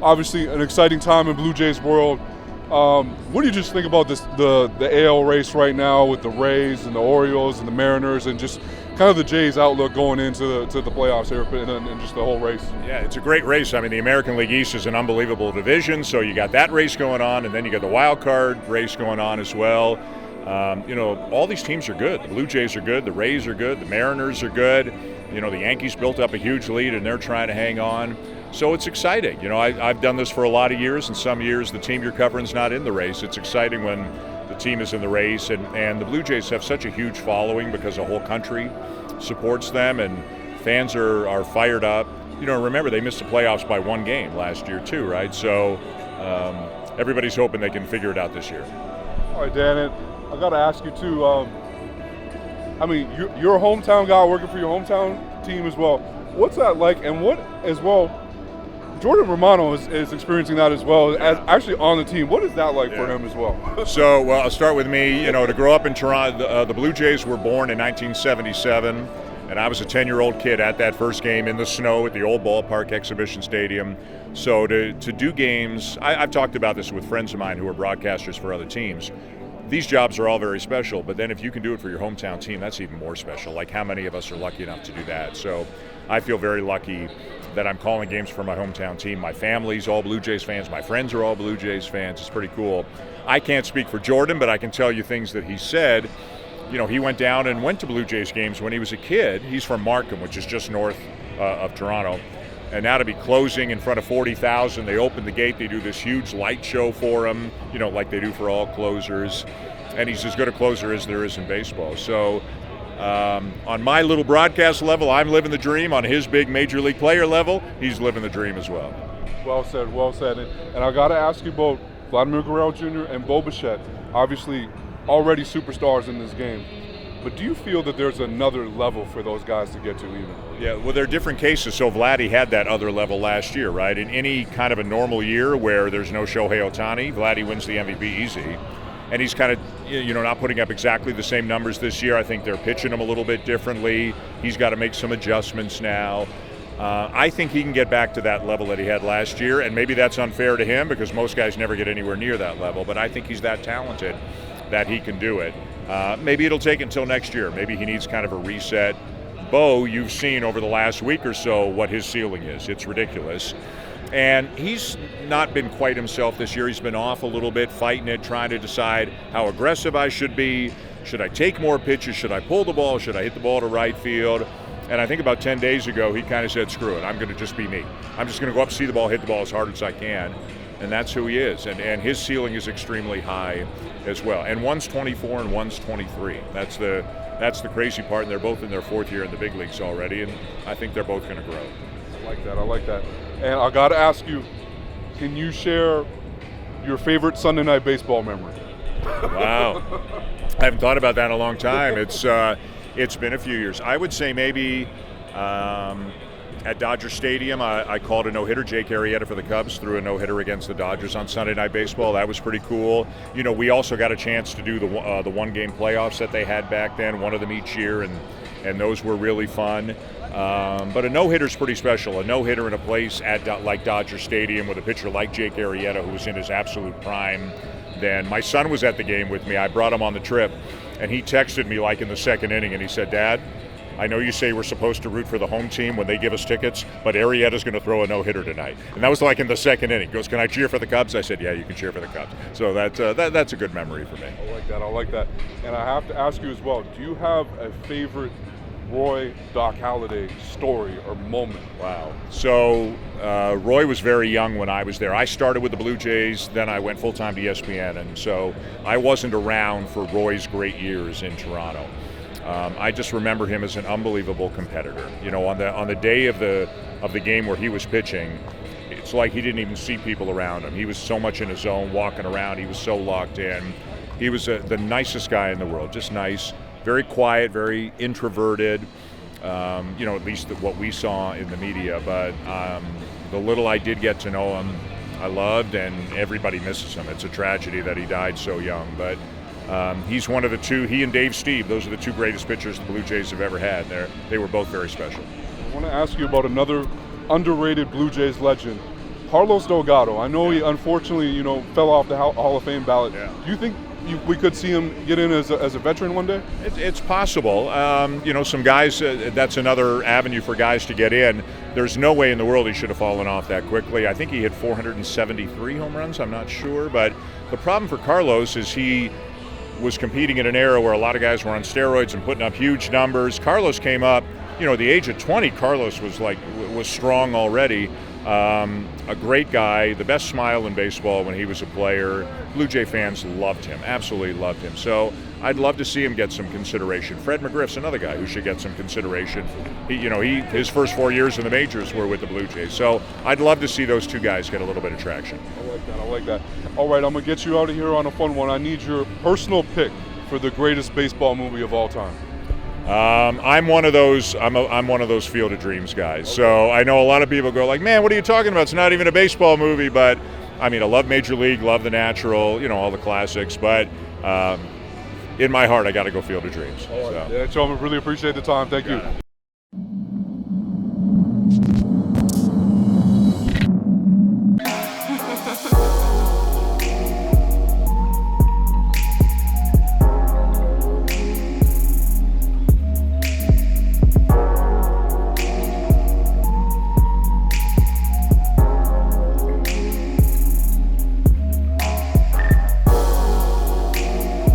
Obviously, an exciting time in Blue Jays world. What do you just think about the AL race right now with the Rays and the Orioles and the Mariners and just kind of the Jays' outlook going into the playoffs here and just the whole race? Yeah, it's a great race. I mean, the American League East is an unbelievable division, so you got that race going on, and then you got the wild card race going on as well. All these teams are good. The Blue Jays are good. The Rays are good. The Mariners are good. The Yankees built up a huge lead, and they're trying to hang on. So it's exciting. I've done this for a lot of years, and some years the team you're covering is not in the race. It's exciting when the team is in the race, and the Blue Jays have such a huge following because the whole country supports them, and fans are fired up. Remember, they missed the playoffs by one game last year too, right? So everybody's hoping they can figure it out this year. All right, Dan, and I got to ask you too, you're a hometown guy working for your hometown team as well. What's that like? And what, as well, Jordan Romano is experiencing that as well, as actually on the team. What is that like for him as well? So, I'll start with me. To grow up in Toronto, the Blue Jays were born in 1977, and I was a 10-year-old kid at that first game in the snow at the old ballpark exhibition stadium. So to do games, I've talked about this with friends of mine who are broadcasters for other teams. These jobs are all very special, but then if you can do it for your hometown team, that's even more special. Like, how many of us are lucky enough to do that? So I feel very lucky that I'm calling games for my hometown team. My family's all Blue Jays fans. My friends are all Blue Jays fans. It's pretty cool. I can't speak for Jordan, but I can tell you things that he said. He went down and went to Blue Jays games when he was a kid. He's from Markham, which is just north of Toronto. And now to be closing in front of 40,000, they open the gate, they do this huge light show for him, like they do for all closers. And he's as good a closer as there is in baseball. So on my little broadcast level, I'm living the dream. On his big major league player level, he's living the dream as well. Well said, well said. And I got to ask you both, Vladimir Guerrero Jr. and Bo Bichette, obviously already superstars in this game. But do you feel that there's another level for those guys to get to even? Yeah, well, there are different cases. So Vladdy had that other level last year, right? In any kind of a normal year where there's no Shohei Ohtani, Vladdy wins the MVP easy. And he's kind of, not putting up exactly the same numbers this year. I think they're pitching him a little bit differently. He's got to make some adjustments now. I think he can get back to that level that he had last year, and maybe that's unfair to him because most guys never get anywhere near that level, but I think he's that talented that he can do it. Maybe it'll take until next year. Maybe he needs kind of a reset. Bo, you've seen over the last week or so what his ceiling is. It's ridiculous. And he's not been quite himself this year. He's been off a little bit, fighting it, trying to decide how aggressive I should be. Should I take more pitches? Should I pull the ball? Should I hit the ball to right field? And I think about 10 days ago, he kind of said, screw it, I'm going to just be me. I'm just going to go up, see the ball, hit the ball as hard as I can. And that's who he is. And his ceiling is extremely high as well. And one's 24 and one's 23. That's the crazy part. And they're both in their fourth year in the big leagues already. And I think they're both going to grow. I like that. And I got to ask you, can you share your favorite Sunday Night Baseball memory? Wow. I haven't thought about that in a long time. It's been a few years. I would say maybe at Dodger Stadium, I called a no-hitter. Jake Arrieta for the Cubs threw a no-hitter against the Dodgers on Sunday Night Baseball. That was pretty cool. We also got a chance to do the one-game playoffs that they had back then, one of them each year, and those were really fun. But a no-hitter's pretty special. A no-hitter in a place like Dodger Stadium with a pitcher like Jake Arrieta, who was in his absolute prime then. My son was at the game with me. I brought him on the trip, and he texted me like in the second inning, and he said, Dad, I know you say we're supposed to root for the home team when they give us tickets, but Arrieta's going to throw a no-hitter tonight. And that was like in the second inning. He goes, can I cheer for the Cubs? I said, yeah, you can cheer for the Cubs. So that's a good memory for me. I like that. And I have to ask you as well, do you have a favorite Roy Doc Halladay story or moment? Wow. So Roy was very young when I was there. I started with the Blue Jays, then I went full-time to ESPN, and so I wasn't around for Roy's great years in Toronto. I just remember him as an unbelievable competitor. On the day of the game where he was pitching, it's like he didn't even see people around him. He was so much in his zone, walking around. He was so locked in. He was the nicest guy in the world, just nice, very quiet, very introverted. At least what we saw in the media. But the little I did get to know him, I loved, and everybody misses him. It's a tragedy that he died so young, but. He's one of the two. He and Dave Steve, those are the two greatest pitchers the Blue Jays have ever had. They were both very special. I want to ask you about another underrated Blue Jays legend, Carlos Delgado. I know he unfortunately, fell off the Hall of Fame ballot. Yeah. Do you think we could see him get in as a veteran one day? It's possible. Some guys, that's another avenue for guys to get in. There's no way in the world he should have fallen off that quickly. I think he hit 473 home runs, I'm not sure. But the problem for Carlos is he was competing in an era where a lot of guys were on steroids and putting up huge numbers. Carlos came up, at the age of 20, Carlos was strong already. A great guy, the best smile in baseball when he was a player. Blue Jay fans loved him, absolutely loved him. So I'd love to see him get some consideration. Fred McGriff's another guy who should get some consideration. His first 4 years in the majors were with the Blue Jays. So I'd love to see those two guys get a little bit of traction. I like that. All right, I'm going to get you out of here on a fun one. I need your personal pick for the greatest baseball movie of all time. I'm one of those. I'm one of those Field of Dreams guys. Okay. So I know a lot of people go like, "Man, what are you talking about? It's not even a baseball movie." But I mean, I love Major League, love The Natural, all the classics. But in my heart, I got to go Field of Dreams. All right. So. Yeah, Shulman, really appreciate the time. Thank you.